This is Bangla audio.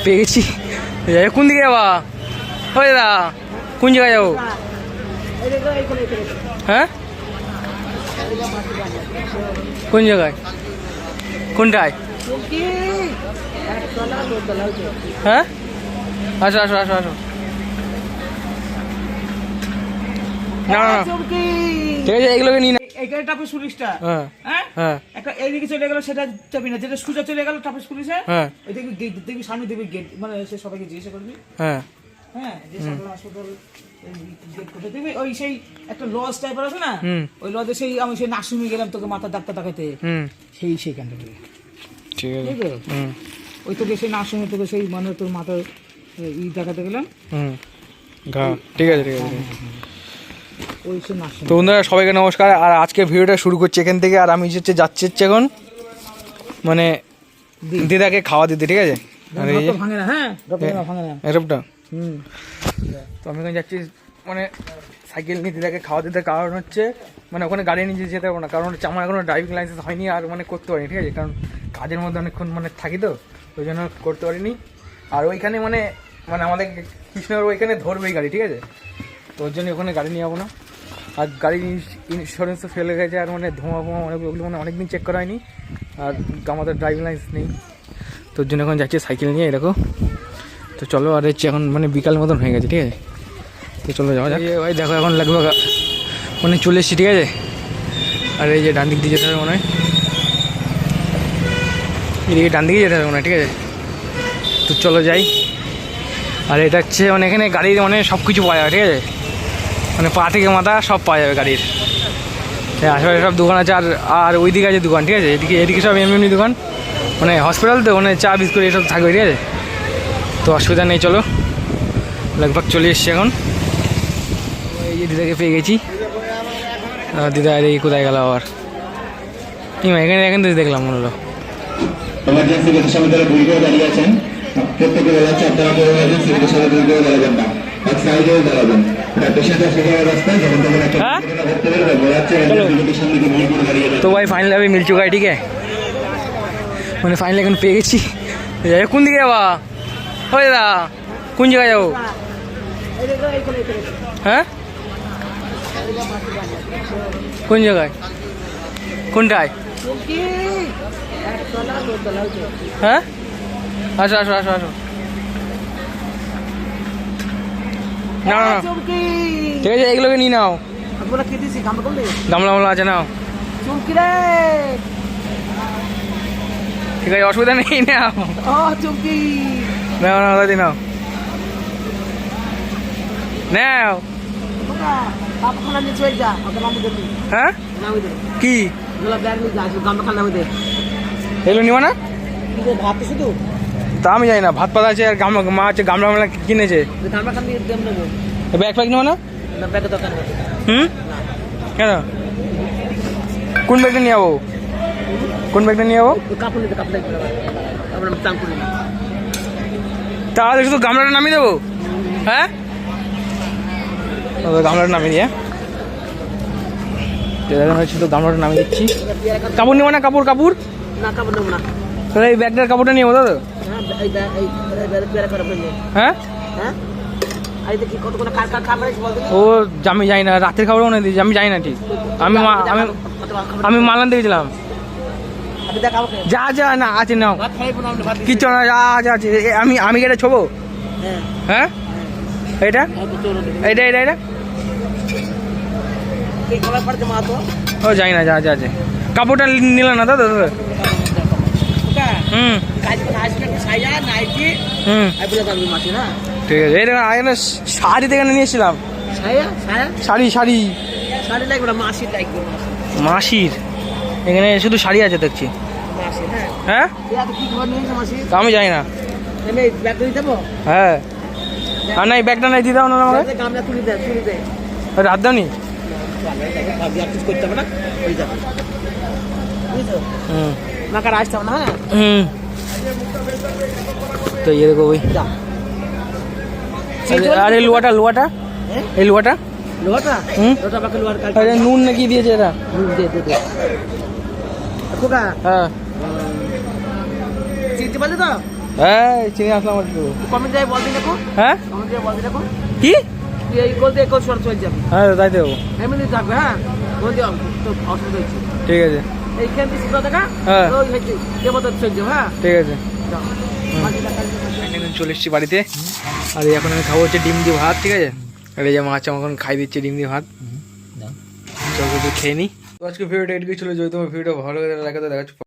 পেয়ে গেছি। কোন দিকে যাবা? ওই দাদা কোন জায়গায় যাবো? হ্যাঁ কোন জায়গায়? কোনটায়? হ্যাঁ আসো আসো আসো আসো। না না ঠিক আছে, এগুলোকে নিয়ে না। এইখানে টাপেস পুলিশটা হ্যাঁ হ্যাঁ হ্যাঁ একটা এইদিকে চলে গেল, সেটা চাবি না, যেটা সোজা চলে গেল টাপেস পুলিশে। হ্যাঁ ওই দেখবি সামনে দেখবি গেট, মানে সে সবাইকে জিজ্ঞাসা করবি। হ্যাঁ হ্যাঁ যে সদর হাসপাতাল গেট কোথায় দেখবি, ওই সেই একটা লজ টাইপের আছে না, ওই লজে সেই আমি সেই নার্সিংহোমে গেলাম তোকে মাথার ডাক্তার দেখাতে, সেইখানটা থেকে ঠিক আছে। বুঝলো? ওই তোকে সেই নার্সিংহোমে তোকে সেই মানে তোর মাথার দেখাতে গেলাম। ঠিক আছে ঠিক আছে। ওই সেই নার্সিংহোম। তো বন্ধুরা সবাইকে নমস্কার। আর আজকে ভিডিওটা শুরু করছি এখান থেকে। আর আমি যাচ্ছি এখন মানে দিদাকে খাওয়া দিতে, ঠিক আছে? আর এই যে ভাঙে না, হ্যাঁ ভাঙে না এরপটা। তো আমি এখানে যাচ্ছি মানে সাইকেল নিয়ে দিদাকে খাওয়া দিতে। কারণ হচ্ছে মানে ওখানে গাড়ি নিয়ে যেতে পারবো না, কারণ হচ্ছে আমার এখনো ড্রাইভিং লাইসেন্স হয়নি আর মানে করতে পারিনি, ঠিক আছে? কারণ কাজের মধ্যে অনেকক্ষণ মানে থাকি, তো ওই জন্য করতে পারিনি। আর ওইখানে মানে মানে আমাদের কৃষ্ণনগর ওইখানে ধরবে এই গাড়ি, ঠিক আছে? তো ওর জন্য ওখানে গাড়ি নিয়ে যাবো না। আর গাড়ির ইন্স্যুরেন্সও ফেলে গেছে, আর মানে ধোঁয়া ওগুলো মানে অনেকদিন চেক করা হয়নি, আর আমাদের ড্রাইভিং লাইসেন্স নেই। তোর জন্য এখন যাচ্ছি সাইকেল নিয়ে, এরকম। তো চলো, আর হচ্ছে এখন মানে বিকাল মতন হয়ে গেছে, ঠিক আছে? তো চলো যাওয়া যাক। ভাই দেখো এখন লাগবে মানে চলে এসছি, ঠিক আছে? আর এই যে ডান দিক দিয়ে যেতে হবে মনে হয়, এদিকে ডান দিকে যেতে হবে মনে হয়, ঠিক আছে? তো চলো যাই। আর এটা হচ্ছে মানে এখানে গাড়ির মানে সব কিছু পাওয়া যাবে, ঠিক আছে? মানে পা থেকে মাথা সব পাওয়া যাবে গাড়ির। আশেপাশে সব দোকান আছে, আর ওই দিকে আছে দোকান, ঠিক আছে? এদিকে সব এমনি দোকান, মানে হসপিটাল তো মানে চা বিস্কুট এসব থাকবে, ঠিক আছে? তো অসুবিধা নেই, চলো লগভগ চলে এসছি এখন। এই যে দিদাকে পেয়ে গেছি। দিদা এই কোথায় গেল আবার? এখানে তো দেখলাম মনে হলো। প্রত্যেকে বলাচ্ছে আপনারা বড় হয়েছেন, সিভিলের সাথে দুই করে দাঁড়াবেন না, এক সাইডেও দাঁড়াবেন। পেশেন্ট আসলে রাস্তায় যখন তখন একটা করতে পারবে বলাচ্ছে সিভিলের সামনে গিয়ে ভিড় করে দাঁড়িয়ে। তো ভাই ফাইনালি আমি মিল চুকা, ঠিক আছে? মানে ফাইনালি এখন পেয়ে গেছি। কোন দিকে যাবা? ওই দাদা কোন জায়গায় যাবো? হ্যাঁ কোন জায়গায়? কোনটায়? হ্যাঁ আসো আসো আসো আসো। না না ঠিক আছে, এগুলোকে নিয়ে নাও। গামলা আছে, নাও। ঠিক আছে, অসুবিধা নেই, নাও নাও নাও দাদি, নাও নাও। হ্যাঁ কি এগুলো নিবা না? তা আমি জানি না, ভাত পাতা আছে আর মা আছে, গামলা গামলা কিনেছে। ব্যাগ ফ্যাগ নেবো না? কেন? কোন ব্যাগটা নিয়ে যাবো? কোন ব্যাগটা নিয়ে যাবো? তাহলে শুধু গামলাটা নামিয়ে দেবো? হ্যাঁ গামলাটা নামিয়ে দিয়ে শুধু গামলাটা নামিয়ে দিচ্ছি। কাপড় নেবো না? কাপড় কাপড় তাহলে এই ব্যাগটার কাপড়টা নিয়ে যাবো, দাদা? হ্যাঁ ও আমি যাই না, রাতের খাবার মনে দিয়েছি, আমি যাই না ঠিক। আমি মালান দিয়েছিলাম। যা যা না আছে, নাও কিচ্ছু না, যা যা আছে। আমি এটা ছোবো? হ্যাঁ এটা এটা এটা এটা ও যাই না, যা যা আছে। কাপড়টা নিলাম না দাদা? ঠিক আছে। এটা শাড়ি থেকে নিয়েছিলাম, শাড়ি শাড়ি মাসির। এখানে শুধু শাড়ি আছে দেখছি। হ্যাঁ আমি যাই না। হ্যাঁ আর না, এই ব্যাগটা নাই, দিয়ে দাও না আমাকে। রাত দাও নি। তো ইয়ে দেখো ওই, আর এই লোয়াটা লোয়াটা এই লোয়াটা নুন নাকি দিয়েছে এরা? হ্যাঁ হ্যাঁ চিনি আসলাম একটু। কমেন্ট যাই বল দিন দেখো, হ্যাঁ কমেন্ট যাই বল দিন দেখো, কি তুই এই গোল দিয়ে গোল চলে যাবে, হ্যাঁ তাই দেবো, এমনি থাকবে। হ্যাঁ গোল দিয়ে তো অসুবিধা হচ্ছে, ঠিক আছে এইখান থেকে সিধা দেখা, হ্যাঁ। ওই হচ্ছে দেবতা চলে যাবে। হ্যাঁ ঠিক আছে। যাও। এখন চলে এসেছি বাড়িতে, আর এই এখন আমি খাবো হচ্ছে ডিম দিয়ে ভাত, ঠিক আছে। আর এই যে মাছ আমাকে এখন খাই দিচ্ছে ডিম দিয়ে ভাত, চল একটু খেয়ে নিই। তো আজকে ভিডিওটা এটুকুই ছিল, যদি তোমার ভিডিও ভালো লাগে তাহলে দেখা